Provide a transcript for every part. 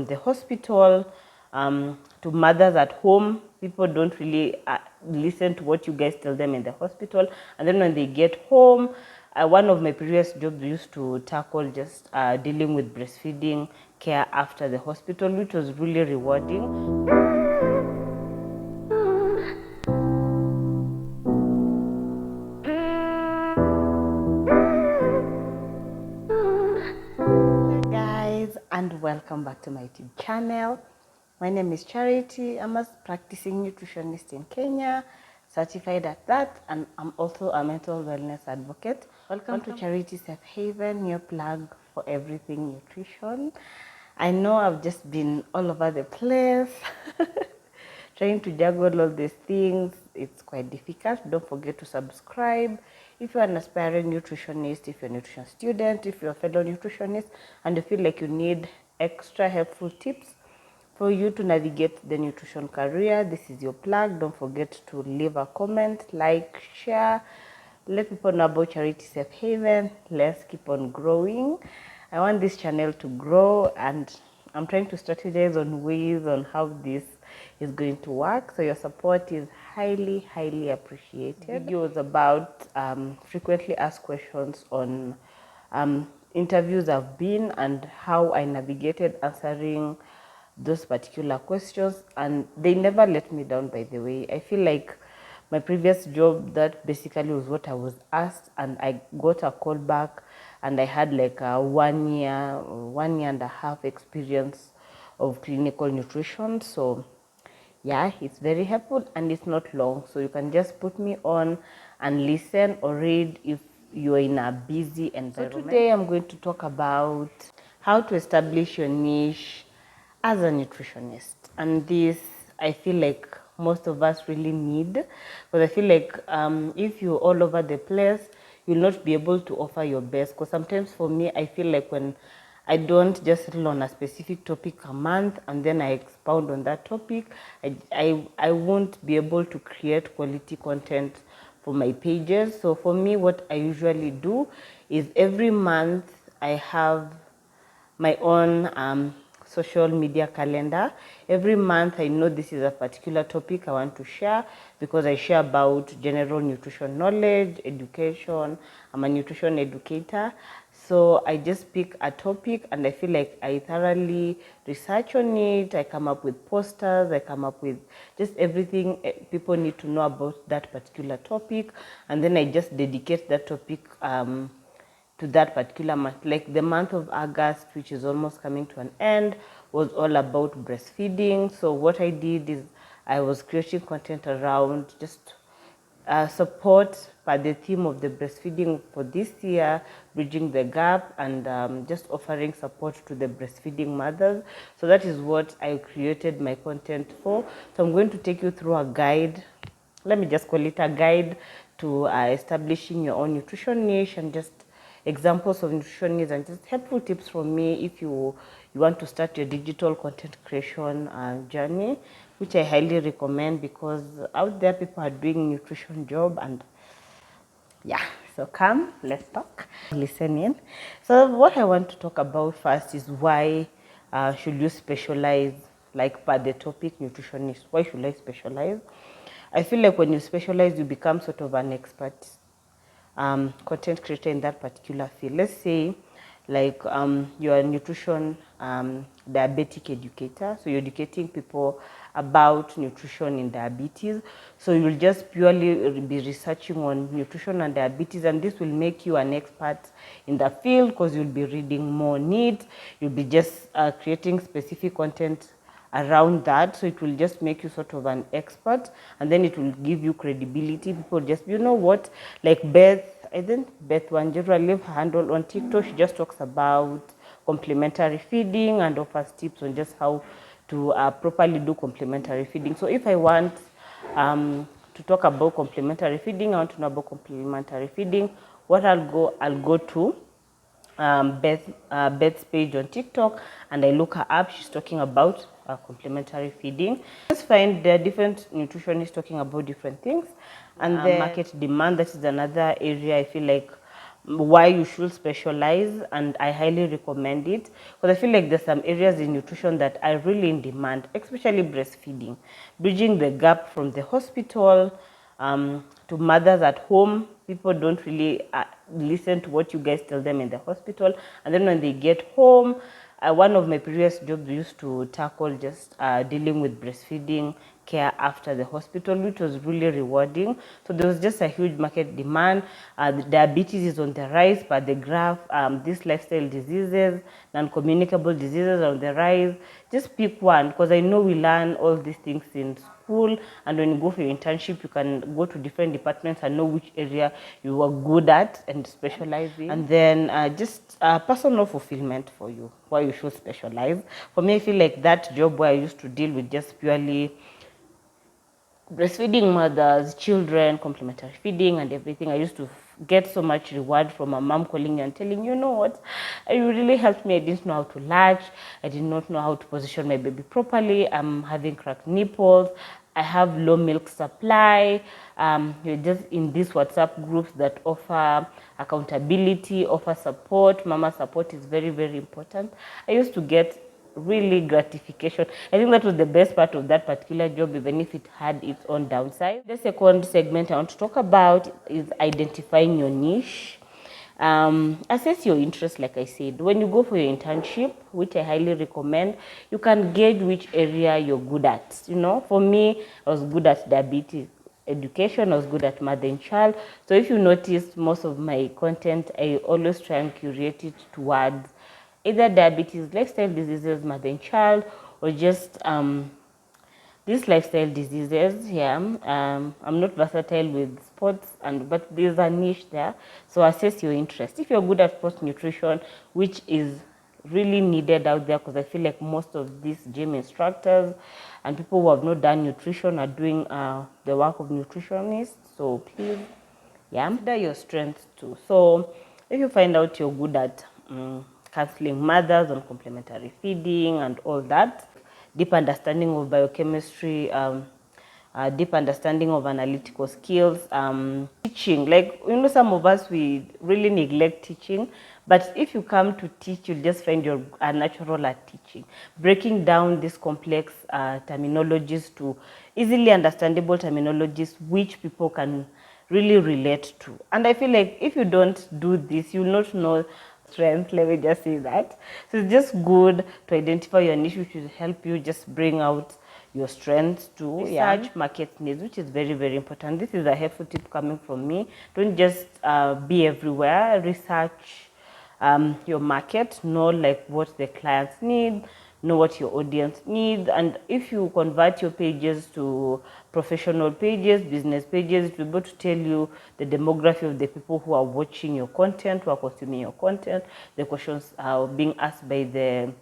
from the hospital to mothers at home. People don't really listen to what you guys tell them in the hospital, and then when they get home, one of my previous jobs used to tackle just dealing with breastfeeding care after the hospital, which was really rewarding. And welcome back to my YouTube channel. My name is Charity. I'm a practicing nutritionist in Kenya, certified at that, and I'm also a mental wellness advocate. Welcome to Charity Safe Haven, your plug for everything nutrition. I know I've just been all over the place trying to juggle all these things. It's quite difficult. Don't forget to subscribe if you're an aspiring nutritionist, if you're a nutrition student, if you're a fellow nutritionist and you feel like you need extra helpful tips for you to navigate the nutrition career. This is your plug. Don't forget to leave a comment, like, share, let people know about Charity Safe Haven. Let's keep on growing. I want this channel to grow, and I'm trying to strategize on ways on how this is going to work. So your support is highly appreciated. Videos about frequently asked questions on interviews I've been and how I navigated answering those particular questions, and they never let me down, by the way. I feel like my previous job, that basically was what I was asked, and I got a call back, and I had like a 1 year, 1 year and a half experience of clinical nutrition. So yeah, it's very helpful and it's not long, so you can just put me on and listen or read if you're in a busy environment. So today I'm going to talk about how to establish your niche as a nutritionist, and this I feel like most of us really need, because I feel like if you're all over the place, you'll not be able to offer your best. Because sometimes for me, I feel like when I don't just settle on a specific topic a month and then I expound on that topic, I won't be able to create quality content for my pages. So for me, what I usually do is every month I have my own social media calendar. Every month I know this is a particular topic I want to share, because I share about general nutrition knowledge, education. I'm a nutrition educator. So I just pick a topic and I feel like I thoroughly research on it. I come up with posters, I come up with just everything people need to know about that particular topic. And then I just dedicate that topic to that particular month. Like the month of August, which is almost coming to an end, was all about breastfeeding. So what I did is I was creating content around just support by the theme of the breastfeeding for this year, bridging the gap, and just offering support to the breastfeeding mothers. So that is what I created my content for. So I'm going to take you through a guide. Let me just call it a guide to establishing your own nutrition niche, and just examples of nutrition needs and just helpful tips from me if you want to start your digital content creation journey, which I highly recommend, because out there people are doing nutrition job. And yeah, so come, let's talk, listen in. So what I want to talk about first is why should you specialize, like per the topic nutritionist. Why should I specialize? I feel like when you specialize, you become sort of an expert content creator in that particular field. Let's say like you're a nutrition diabetic educator, so you're educating people about nutrition in diabetes. So you'll just purely be researching on nutrition and diabetes, and this will make you an expert in the field, because you'll be reading more needs, you'll be just creating specific content around that. So it will just make you sort of an expert, and then it will give you credibility. People just, you know what, like I think Beth Wanjiru, I leave her handle on TikTok. She just talks about complementary feeding and offers tips on just how to properly do complementary feeding. So if I want to talk about complementary feeding, I want to know about complementary feeding, what I'll go to Beth's page on TikTok, and I look her up. She's talking about complementary feeding. Just find there are different nutritionists talking about different things, and the market demand. That is another area I feel like why you should specialize, and I highly recommend it because I feel like there's some areas in nutrition that are really in demand, especially breastfeeding, bridging the gap from the hospital to mothers at home. People don't really listen to what you guys tell them in the hospital, and then when they get home, one of my previous jobs used to tackle just dealing with breastfeeding care after the hospital, which was really rewarding. So there was just a huge market demand. The diabetes is on the rise per the graph. These lifestyle diseases, non-communicable diseases are on the rise. Just pick one, because I know we learn all these things in school, and when you go for your internship, you can go to different departments and know which area you are good at and specialize in. And then just personal fulfillment for you, why you should specialize. For me, I feel like that job where I used to deal with just purely breastfeeding mothers, children, complementary feeding and everything, I used to get so much reward from a mom calling you and telling you know what, you really helped me. I didn't know how to latch. I did not know how to position my baby properly. I'm having cracked nipples. I have low milk supply. You're just in these WhatsApp groups that offer accountability, offer support. Mama support is very, very important. I used to get really gratification. I think that was the best part of that particular job, even if it had its own downside. The second segment I want to talk about is identifying your niche. Assess your interest, like I said. When you go for your internship, which I highly recommend, you can gauge which area you're good at. You know, for me, I was good at diabetes education. I was good at mother and child. So if you notice, most of my content, I always try and curate it towards either diabetes, lifestyle diseases, mother and child, or just these lifestyle diseases here. I'm not versatile with sports, but there's a niche there. So assess your interest. If you're good at sports nutrition, which is really needed out there, because I feel like most of these gym instructors and people who have not done nutrition are doing the work of nutritionists. So please, yeah, consider your strengths too. So if you find out you're good at counseling mothers on complementary feeding and all that, deep understanding of biochemistry, deep understanding of analytical skills, teaching. Like, you know, some of us, we really neglect teaching, but if you come to teach, you'll just find you're natural at teaching. Breaking down these complex terminologies to easily understandable terminologies which people can really relate to. And I feel like if you don't do this, you'll not know strength. Let me just say that. So it's just good to identify your niche, which will help you just bring out your strengths too. Research market needs, which is very, very important. This is a helpful tip coming from me. Don't just be everywhere. Research your market, know like what the clients need, know what your audience needs, and if you convert your pages to professional pages, business pages, it will be able to tell you the demography of the people who are watching your content, who are consuming your content, the questions are being asked by the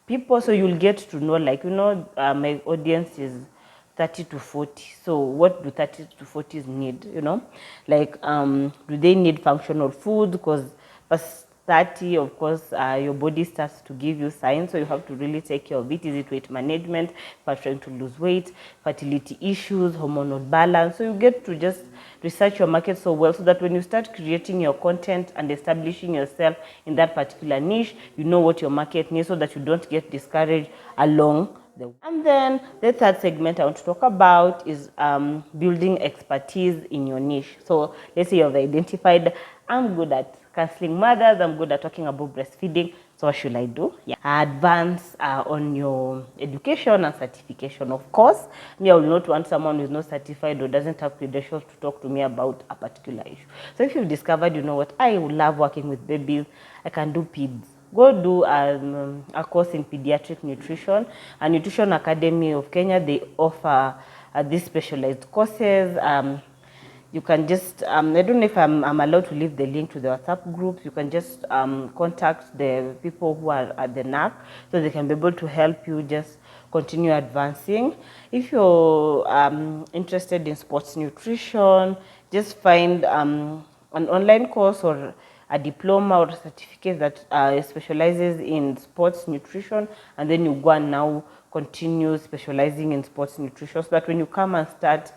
people. So you'll get to know, like, you know, my audience is 30 to 40. So what do 30 to 40s need, you know? Like, do they need functional food? Because past 30, of course, your body starts to give you signs, so you have to really take care of it. Is it weight management? If you're trying to lose weight, fertility issues, hormonal balance. So you get to just research your market so well, so that when you start creating your content and establishing yourself in that particular niche, you know what your market needs, so that you don't get discouraged along the way. And then the third segment I want to talk about is building expertise in your niche. So let's say you've identified, I'm good at counseling mothers, I'm good at talking about breastfeeding. So what should I do? Yeah, advance on your education and certification. Of course, me, I will not want someone who is not certified or doesn't have credentials to talk to me about a particular issue. So if you've discovered, you know what, I love working with babies, I can do peds, go do a course in pediatric nutrition. A Nutrition Academy of Kenya, they offer these specialized courses. You can just, I don't know if I'm allowed to leave the link to the WhatsApp groups. You can just contact the people who are at the NAC, so they can be able to help you just continue advancing. If you're interested in sports nutrition, just find an online course or a diploma or a certificate that specializes in sports nutrition, and then you go and now continue specializing in sports nutrition, so that when you come and start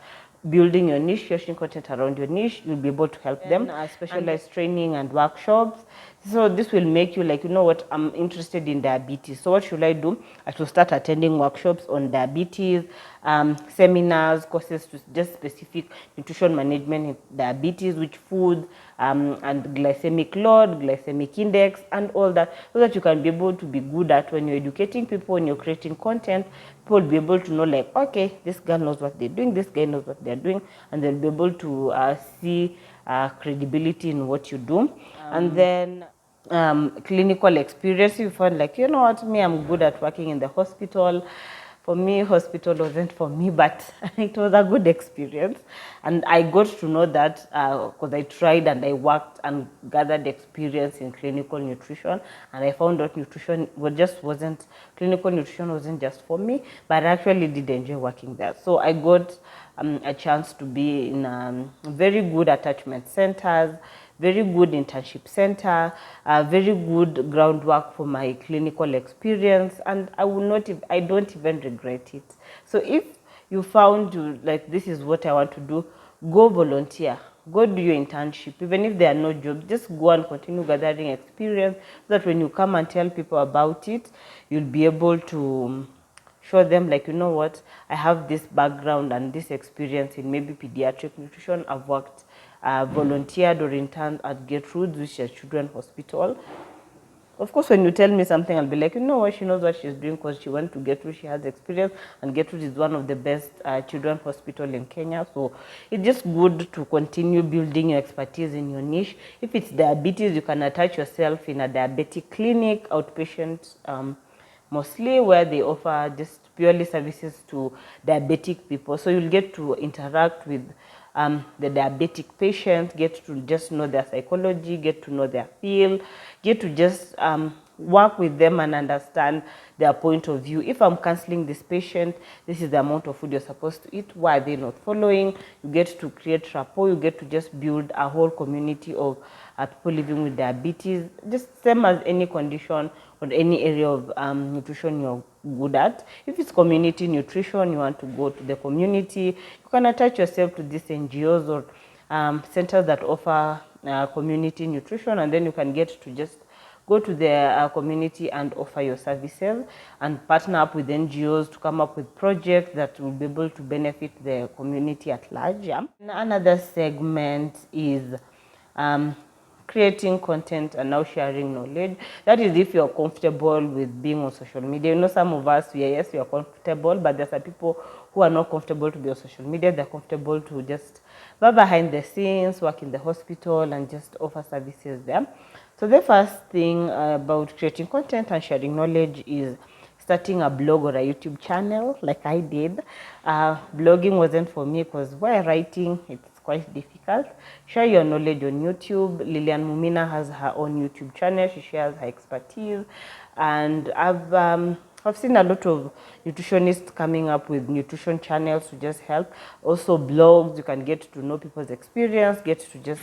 building your niche, sharing content around your niche, you'll be able to help them. Specialized training and workshops. So this will make you like, you know what, I'm interested in diabetes. So what should I do? I should start attending workshops on diabetes, seminars, courses to just specific nutrition management in diabetes, which foods, and glycemic load, glycemic index, and all that, so that you can be able to be good at when you're educating people, when you're creating content, people will be able to know like, okay, this girl knows what they're doing, this guy knows what they're doing, and they'll be able to see credibility in what you do. And then clinical experience, you find like, you know what, me, I'm good at working in the hospital. For me, hospital wasn't for me, but it was a good experience. And I got to know that because I tried and I worked and gathered experience in clinical nutrition. And I found out nutrition clinical nutrition wasn't just for me, but I actually did enjoy working there. So I got a chance to be in very good attachment centers, very good internship center, very good groundwork for my clinical experience, and I don't even regret it. So if you found like this is what I want to do, go volunteer, go do your internship. Even if there are no jobs, just go and continue gathering experience, so that when you come and tell people about it, you'll be able to show them like, you know what, I have this background and this experience in maybe pediatric nutrition. I've worked, volunteered or interned at Gertrude's, which is a children's hospital. Of course, when you tell me something, I'll be like, you know what, she knows what she's doing because she went to Gertrude, she has experience, and Gertrude is one of the best children's hospital in Kenya. So it's just good to continue building your expertise in your niche. If it's diabetes, you can attach yourself in a diabetic clinic, outpatient, mostly, where they offer just purely services to diabetic people. So you'll get to interact with the diabetic patient, get to just know their psychology, get to know their field, get to just work with them and understand their point of view. If I'm counseling this patient, this is the amount of food you're supposed to eat. Why are they not following? You get to create rapport. You get to just build a whole community of people living with diabetes, just same as any condition or any area of nutrition you're good at. If it's community nutrition, you want to go to the community, you can attach yourself to these NGOs or centers that offer community nutrition, and then you can get to just go to the community and offer your services and partner up with NGOs to come up with projects that will be able to benefit the community at large. Yeah. Another segment is creating content and now sharing knowledge. That is if you're comfortable with being on social media. You know, some of us, yes, we are comfortable, but there's some people who are not comfortable to be on social media. They're comfortable to just be behind the scenes, work in the hospital, and just offer services there. So the first thing about creating content and sharing knowledge is starting a blog or a YouTube channel, like I did. Blogging wasn't for me because while writing, it's quite difficult. Share your knowledge on YouTube. Lilian Mumina has her own YouTube channel. She shares her expertise, and I've seen a lot of nutritionists coming up with nutrition channels to just help. Also blogs, you can get to know people's experience, get to just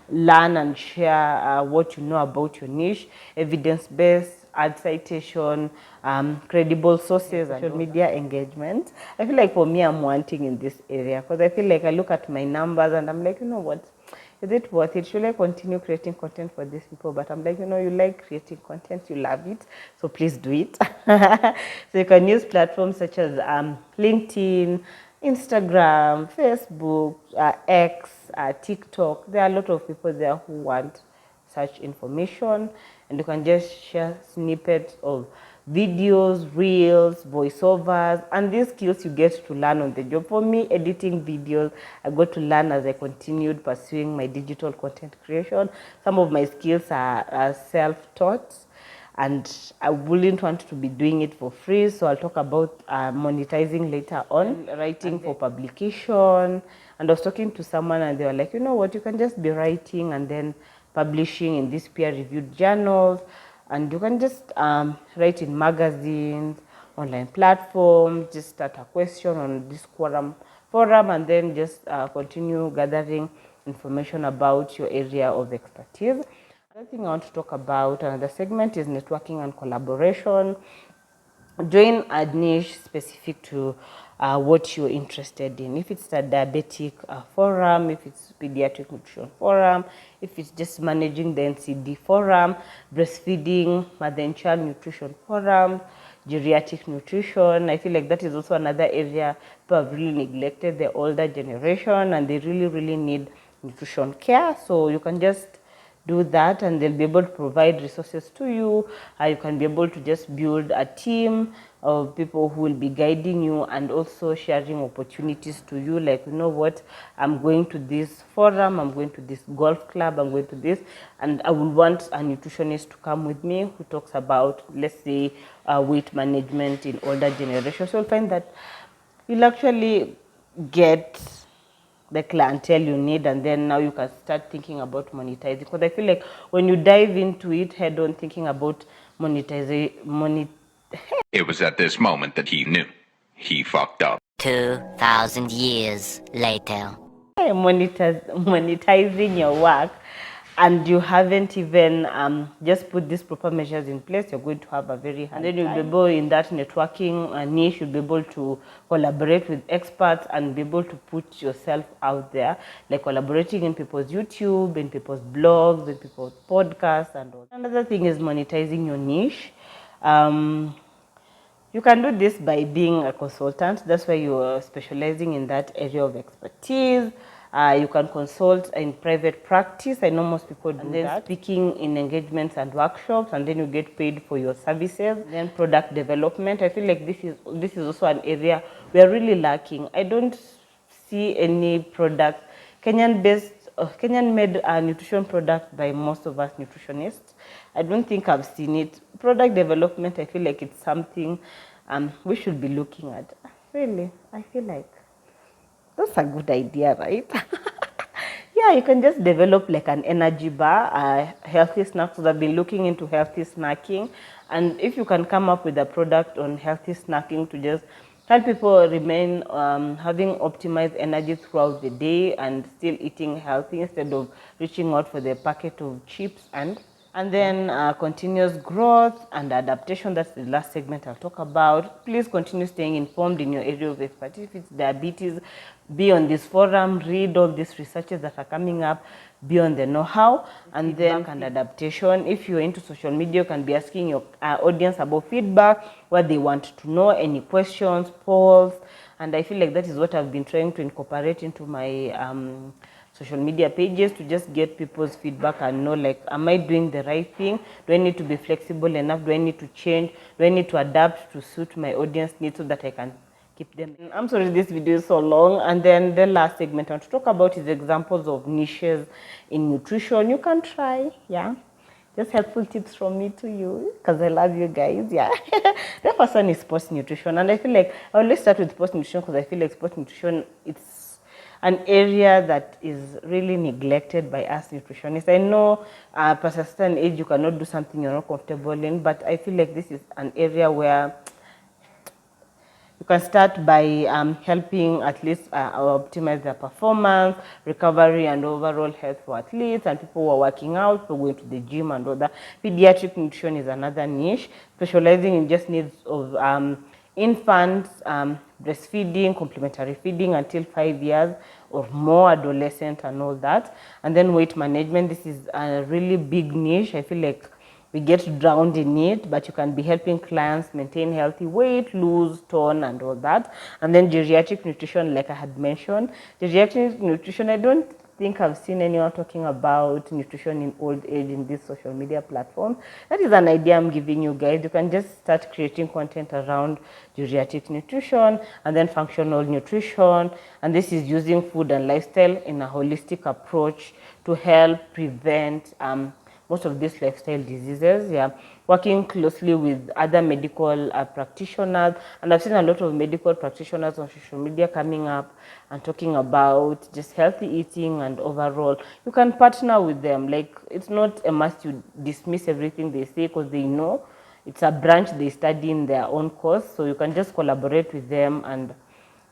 learn and share what you know about your niche, evidence-based, add citation, credible sources, and social media engagement. I feel like for me, I'm wanting in this area because I feel like I look at my numbers and I'm like, you know what? Is it worth it? Should I continue creating content for these people? But I'm like, you know, you like creating content, you love it, so please do it. So you can use platforms such as LinkedIn, Instagram, Facebook, X, TikTok. There are a lot of people there who want such information, and you can just share snippets of videos, reels, voiceovers, and these skills you get to learn on the job. For me, editing videos, I got to learn as I continued pursuing my digital content creation. Some of my skills are self-taught, and I wouldn't want to be doing it for free, so I'll talk about monetizing later on. Writing for publication, and I was talking to someone and they were like, you know what, you can just be writing and then publishing in these peer-reviewed journals, and you can just write in magazines, online platforms, just start a question on this forum, and then just continue gathering information about your area of expertise. Another thing I want to talk about, another segment, is networking and collaboration. join a niche specific to what you're interested in. If it's a diabetic forum, if it's pediatric nutrition forum, if it's just managing the NCD forum, breastfeeding, mother and child nutrition forum, geriatric nutrition. I feel like that is also another area people have really neglected, the older generation, and they really need nutrition care. So you can just do that, and they'll be able to provide resources to you. You can be able to just build a team of people who will be guiding you and also sharing opportunities to you, like, you know what, I'm going to this forum, I'm going to this golf club, I'm going to this, and I would want a nutritionist to come with me who talks about, let's say, weight management in older generations. So you'll find that you'll actually get the clientele you need, and then now you can start thinking about monetizing. Because I feel like when you dive into it head on thinking about monetization, It was at this moment that he knew. He fucked up. 2,000 years later. monetizing your work, and you haven't even just put these proper measures in place, you're going to have a very hard time. And then you'll be able, in that networking niche, you'll be able to collaborate with experts and be able to put yourself out there, like collaborating in people's YouTube, in people's blogs, in people's podcasts, and all. Another thing is monetizing your niche. You can do this by being a consultant. That's why you are specializing in that area of expertise. You can consult in private practice. I know most people do that. And then speaking in engagements and workshops, and then you get paid for your services. Then product development. I feel like this is also an area we are really lacking. I don't see any product, Kenyan-made nutrition product by most of us nutritionists. I don't think I've seen it. Product development, I feel like it's something we should be looking at. Really, I feel like that's a good idea, right? Yeah, you can just develop like an energy bar, healthy snacks. So I've been looking into healthy snacking. And if you can come up with a product on healthy snacking to just help people remain having optimized energy throughout the day and still eating healthy instead of reaching out for the packet of chips. And then continuous growth and adaptation, that's the last segment I'll talk about. Please continue staying informed in your area of expertise. If it's diabetes, be on this forum, read all these researches that are coming up, be on the know-how. And then and adaptation. If you're into social media, you can be asking your audience about feedback, what they want to know, any questions, polls. And I feel like that is what I've been trying to incorporate into my social media pages, to just get people's feedback and know, like, am I doing the right thing? Do I need to be flexible enough? Do I need to change? Do I need to adapt to suit my audience needs so that I can keep them? I'm sorry this video is so long. And then the last segment I want to talk about is examples of niches in nutrition you can try. Yeah, just helpful tips from me to you, because I love you guys. Yeah. The first one is sports nutrition, and I feel like I always start with sports nutrition because I feel like sports nutrition, it's an area that is really neglected by us nutritionists. I know past a certain age you cannot do something you're not comfortable in, but I feel like this is an area where you can start by helping athletes optimize their performance, recovery, and overall health for athletes and people who are working out, people going to the gym and all that. Pediatric nutrition is another niche, specializing in just needs of infants, breastfeeding, complementary feeding until 5 years or more, adolescent and all that. And then weight management, this is a really big niche. I feel like we get drowned in it, but you can be helping clients maintain healthy weight, lose, tone, and all that. And then geriatric nutrition, like I had mentioned. Geriatric nutrition, I don't think I've seen anyone talking about nutrition in old age in these social media platforms. That is an idea I'm giving you guys. You can just start creating content around geriatric nutrition and then functional nutrition. And this is using food and lifestyle in a holistic approach to help prevent most of these lifestyle diseases. Yeah, working closely with other medical practitioners, and I've seen a lot of medical practitioners on social media coming up and talking about just healthy eating and overall. You can partner with them. Like, it's not a must you dismiss everything they say, because they know it's a branch they study in their own course. So you can just collaborate with them and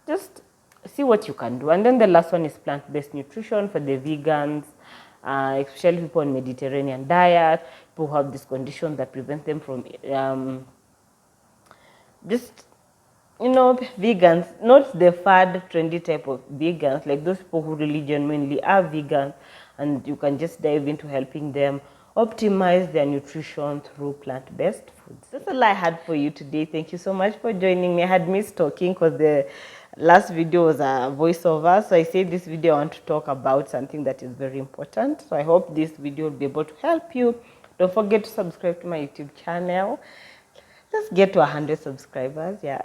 just see what you can do. And then the last one is plant-based nutrition for the vegans, especially people on Mediterranean diet, people who have this condition that prevents them from just, vegans, not the fad trendy type of vegans, like those people who really genuinely are vegans, and you can just dive into helping them optimize their nutrition through plant-based foods. That's all I had for you today. Thank you so much for joining me. I had missed talking because the last video was a voiceover, so I said this video I want to talk about something that is very important. So I hope this video will be able to help you. Don't forget to subscribe to my YouTube channel. Let's get to 100 subscribers, yeah.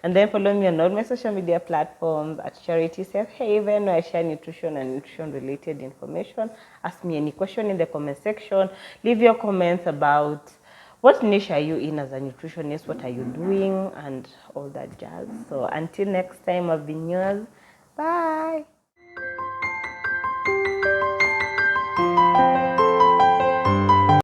And then follow me on all my social media platforms at Charity Safe Haven, where I share nutrition and nutrition related information. Ask me any question in the comment section. Leave your comments about what niche are you in as a nutritionist, what are you doing, and all that jazz. So until next time, I've been yours. Bye.